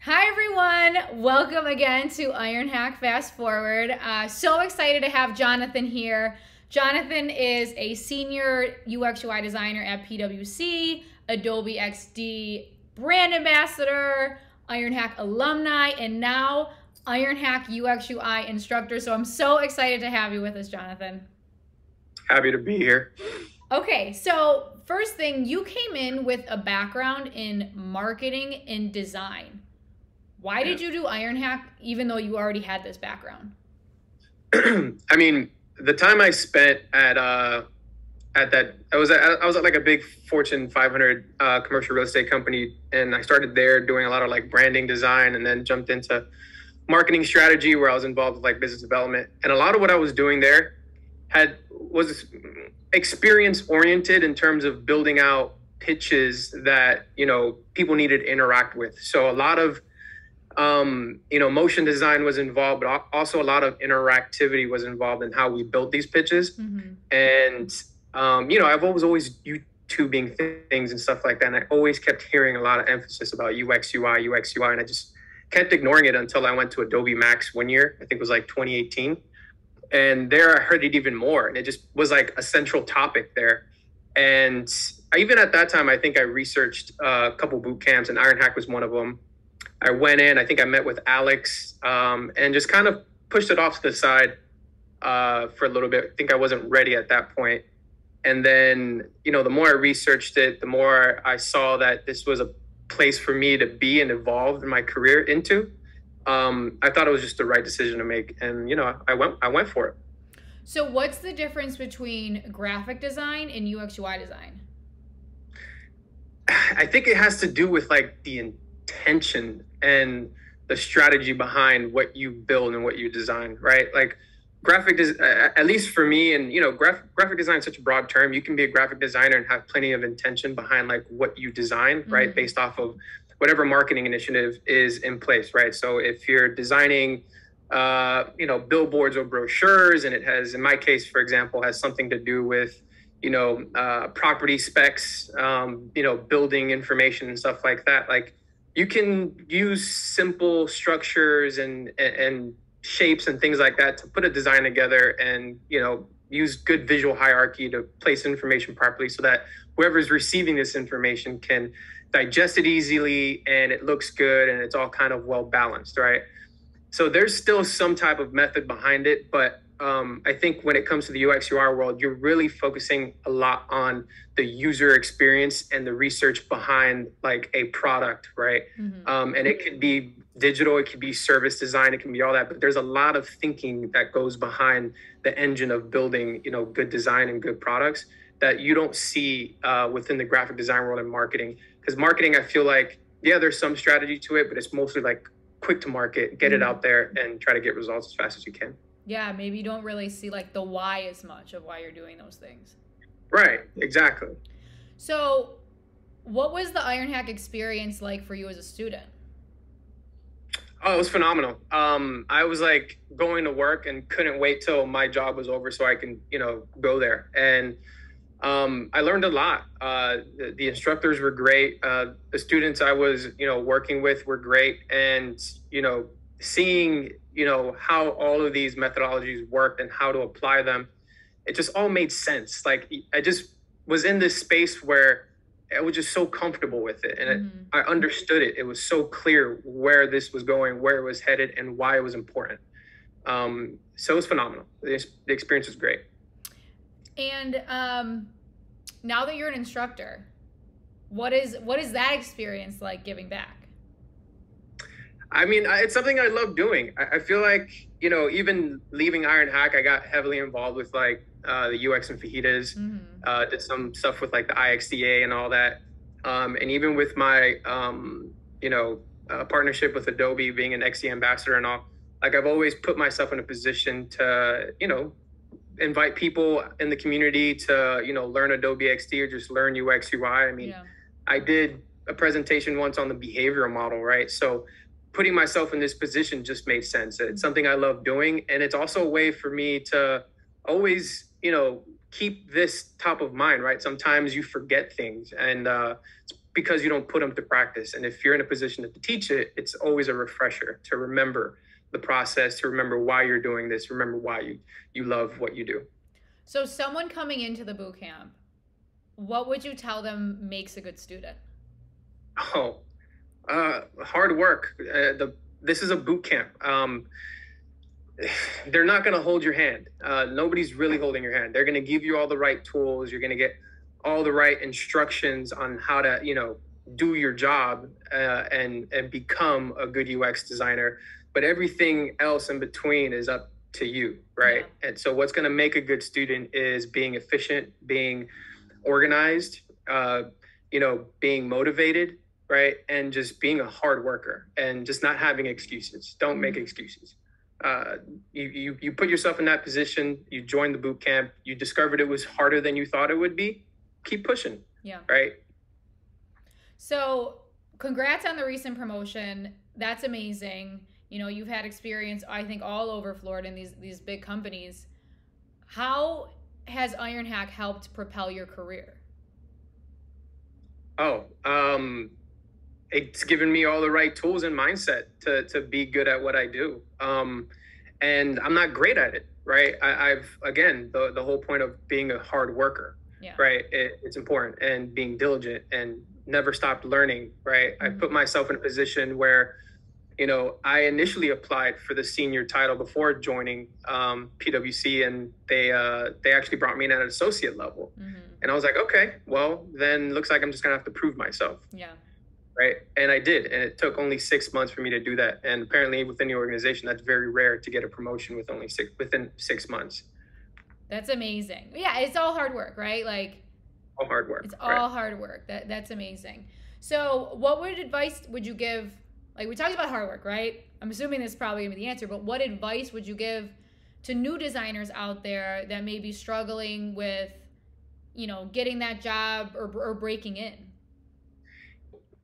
Hi everyone, welcome again to Ironhack Fast Forward. So excited to have Jonathan here. Jonathan is a senior UX/UI designer at PWC, Adobe XD brand ambassador, Ironhack alumni, and now Ironhack UX/UI instructor. So I'm so excited to have you with us, Jonathan. Happy to be here. Okay, so first thing, you came in with a background in marketing and design. Why did you do Ironhack even though you already had this background? I mean, the time I spent at that I was at like a big Fortune 500 commercial real estate company, and I started there doing a lot of like branding design, and then jumped into marketing strategy where I was involved with like business development. And a lot of what I was doing there was experience oriented in terms of building out pitches that people needed to interact with. So a lot of motion design was involved, but also a lot of interactivity was involved in how we built these pitches. Mm-hmm. And, I've always YouTubing things and stuff like that. And I always kept hearing a lot of emphasis about UX/UI, and I just kept ignoring it until I went to Adobe Max one year. I think it was like 2018. And there I heard it even more. And it just was like a central topic there. And even at that time, I think I researched a couple boot camps, and Ironhack was one of them. I went in, I think I met with Alex, and just kind of pushed it off to the side for a little bit. I think I wasn't ready at that point. And then, the more I researched it, the more I saw that this was a place for me to be and evolve in my career into. I thought it was just the right decision to make. And, I went for it. So what's the difference between graphic design and UX/UI design? I think it has to do with like the intention and the strategy behind what you build and what you design, right? Like at least for me, and graphic design is such a broad term. You can be a graphic designer and have plenty of intention behind like what you design, right? Mm-hmm. Based off of whatever marketing initiative is in place, right? So if you're designing billboards or brochures, and it has, in my case, for example, has something to do with property specs, building information and stuff like that. Like, you can use simple structures and shapes and things like that to put a design together, and use good visual hierarchy to place information properly so that whoever's receiving this information can digest it easily, and it looks good, and it's all kind of well balanced, right? So there's still some type of method behind it, but I think when it comes to the UX/UI world, you're really focusing a lot on the user experience and the research behind like a product, right? Mm-hmm. And it could be digital, it could be service design, it can be all that, but there's a lot of thinking that goes behind the engine of building, good design and good products that you don't see within the graphic design world and marketing. Because marketing, I feel like, yeah, there's some strategy to it, but it's mostly like quick to market, get it out there and try to get results as fast as you can. Yeah, maybe you don't really see like the why as much of why you're doing those things. Right, exactly. So what was the Ironhack experience like for you as a student? Oh, it was phenomenal. I was like going to work and couldn't wait till my job was over so I can, go there. And I learned a lot. The instructors were great. The students I was, working with were great. And, seeing, how all of these methodologies worked and how to apply them, it just all made sense. Like, I just was in this space where I was just so comfortable with it. And I understood it. It was so clear where this was going, where it was headed, and why it was important. So it was phenomenal. The experience was great. And now that you're an instructor, what is that experience like giving back? I mean, it's something I love doing. I feel like, even leaving Ironhack, I got heavily involved with like the UX and fajitas, did some stuff with like the IXDA and all that. And even with my, partnership with Adobe, being an XD ambassador and all, like I've always put myself in a position to, invite people in the community to, learn Adobe XD or just learn UX/UI. I mean, yeah. I did a presentation once on the behavioral model, right? So putting myself in this position just made sense. It's something I love doing. And it's also a way for me to always, keep this top of mind, right? Sometimes you forget things, and because you don't put them to practice. And if you're in a position to teach it, it's always a refresher to remember the process, to remember why you're doing this, remember why you love what you do. So someone coming into the boot camp, what would you tell them makes a good student? Oh, hard work. This is a boot camp. They're not going to hold your hand. Nobody's really holding your hand. They're going to give you all the right tools. You're going to get all the right instructions on how to, do your job and become a good UX designer. But everything else in between is up to you, right? Yeah. And so what's going to make a good student is being efficient, being organized, being motivated, right? And just being a hard worker and just not having excuses. Don't make excuses. You put yourself in that position, you joined the boot camp, you discovered it was harder than you thought it would be. Keep pushing. Yeah. Right. So congrats on the recent promotion. That's amazing. You've had experience, I think, all over Florida in these big companies. How has Ironhack helped propel your career? It's given me all the right tools and mindset to be good at what I do. And I'm not great at it, right? I've again, the whole point of being a hard worker, right? It's important, and being diligent and never stopped learning, right? I put myself in a position where, I initially applied for the senior title before joining PWC, and they actually brought me in at an associate level. And I was like, okay, well, then looks like I'm just gonna have to prove myself. Yeah. Right. And I did. And it took only 6 months for me to do that. And apparently within the organization, that's very rare to get a promotion within 6 months. That's amazing. Yeah, it's all hard work, right? Like all hard work. It's all hard work. That's amazing. So what advice would you give? Like, we talked about hard work, right? I'm assuming this is probably gonna be the answer, but what advice would you give to new designers out there that may be struggling with, getting that job or breaking in?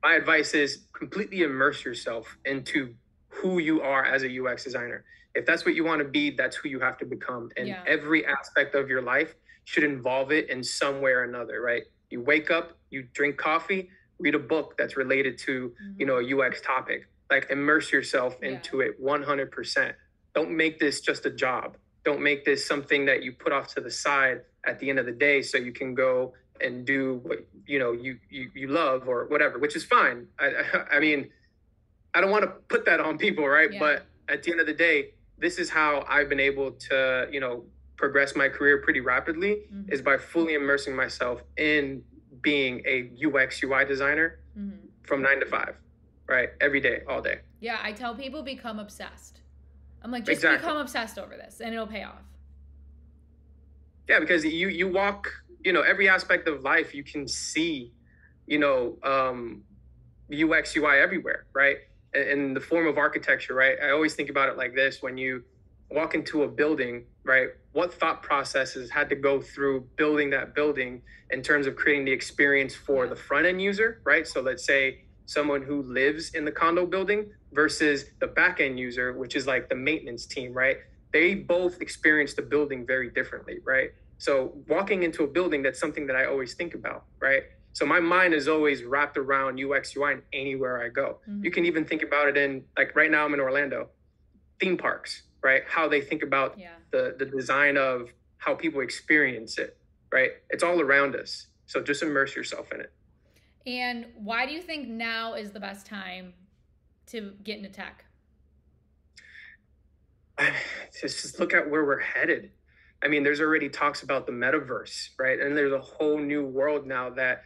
My advice is completely immerse yourself into who you are as a UX designer. If that's what you want to be, that's who you have to become. And every aspect of your life should involve it in some way or another, right? You wake up, you drink coffee, read a book that's related to, a UX topic. Like, immerse yourself into it 100%. Don't make this just a job. Don't make this something that you put off to the side at the end of the day so you can go and do what you love or whatever, which is fine. I mean, I don't want to put that on people, right? Yeah. But at the end of the day, this is how I've been able to, progress my career pretty rapidly, is by fully immersing myself in being a UX UI designer from 9 to 5, right? Every day, all day. Yeah, I tell people become obsessed. I'm like, just become obsessed over this and it'll pay off. Yeah, because you walk, every aspect of life, you can see, UX, UI everywhere, right? In the form of architecture, right? I always think about it like this: when you walk into a building, right? What thought processes had to go through building that building in terms of creating the experience for the front end user, right? So let's say someone who lives in the condo building versus the back end user, which is like the maintenance team, right? They both experience the building very differently, right? So walking into a building, that's something that I always think about, right? So my mind is always wrapped around UX, UI anywhere I go. You can even think about it in, like, right now I'm in Orlando, theme parks, right? How they think about the design of how people experience it, right? It's all around us. So just immerse yourself in it. And why do you think now is the best time to get into tech? Just look at where we're headed. I mean, there's already talks about the Metaverse, right? And there's a whole new world now that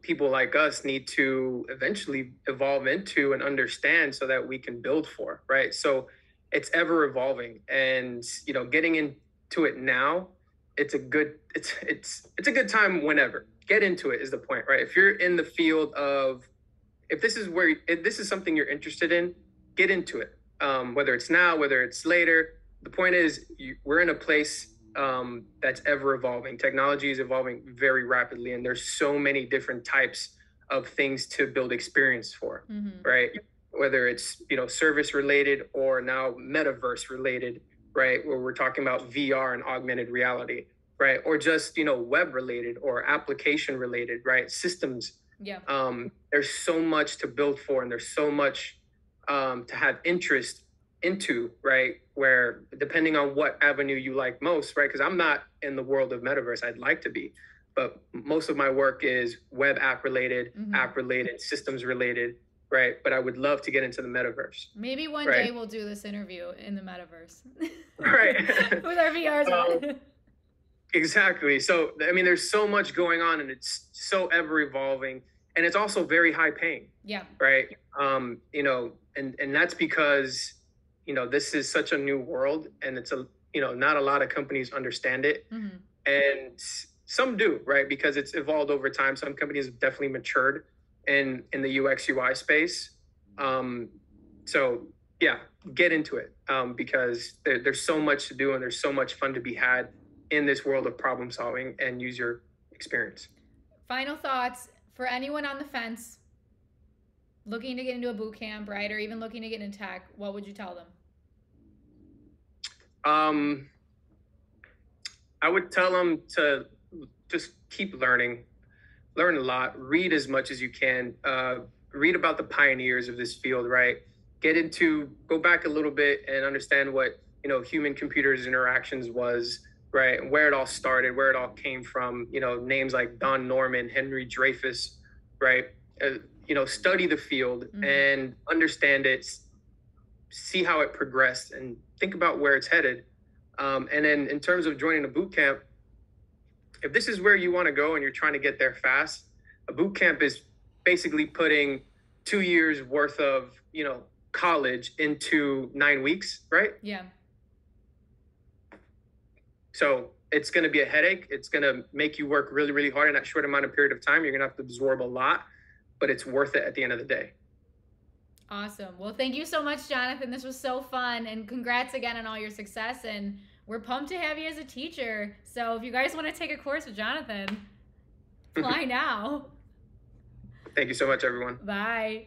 people like us need to eventually evolve into and understand so that we can build for, right? So it's ever evolving, and getting into it now, it's a good time whenever. Get into it is the point, right? If you're in the field of, if this is something you're interested in, get into it. Whether it's now, whether it's later. The point is, we're in a place that's ever evolving. Technology is evolving very rapidly, and there's so many different types of things to build experience for, right? Whether it's, service related or now Metaverse related, right? Where we're talking about VR and augmented reality, right? Or just, web related or application related, right? Systems Yeah. There's so much to build for, and there's so much to have interest into, right? Where depending on what avenue you like most, right? Because I'm not in the world of Metaverse. I'd like to be, but most of my work is web app related, systems related, right? But I would love to get into the Metaverse. Maybe one day we'll do this interview in the Metaverse. Right. With our VRs on. Exactly. So, I mean, there's so much going on, and it's so ever evolving, and it's also very high paying. Yeah. Right. You know, and that's because, you know, this is such a new world, and it's not a lot of companies understand it. And some do, right? Because it's evolved over time. Some companies have definitely matured in the UX UI space. So yeah, get into it, because there's so much to do, and there's so much fun to be had in this world of problem solving and user experience. Final thoughts for anyone on the fence looking to get into a boot camp, right? Or even looking to get into tech, what would you tell them? I would tell them to just keep learn a lot, read as much as you can, read about the pioneers of this field, right? Go back a little bit and understand what, you know, human computers interactions was, right? And where it all started, where it all came from, you know, names like Don Norman, Henry Dreyfus, right? You know, study the field and understand it, see how it progressed, and think about where it's headed. And then in terms of joining a boot camp, if this is where you want to go and you're trying to get there fast, a boot camp is basically putting 2 years worth of, you know, college into 9 weeks, right? Yeah. So it's going to be a headache. It's going to make you work really, really hard in that short amount of period of time. You're going to have to absorb a lot, but it's worth it at the end of the day. Awesome. Well, thank you so much, Jonathan. This was so fun, and congrats again on all your success. And we're pumped to have you as a teacher. So if you guys want to take a course with Jonathan, apply now. Thank you so much, everyone. Bye.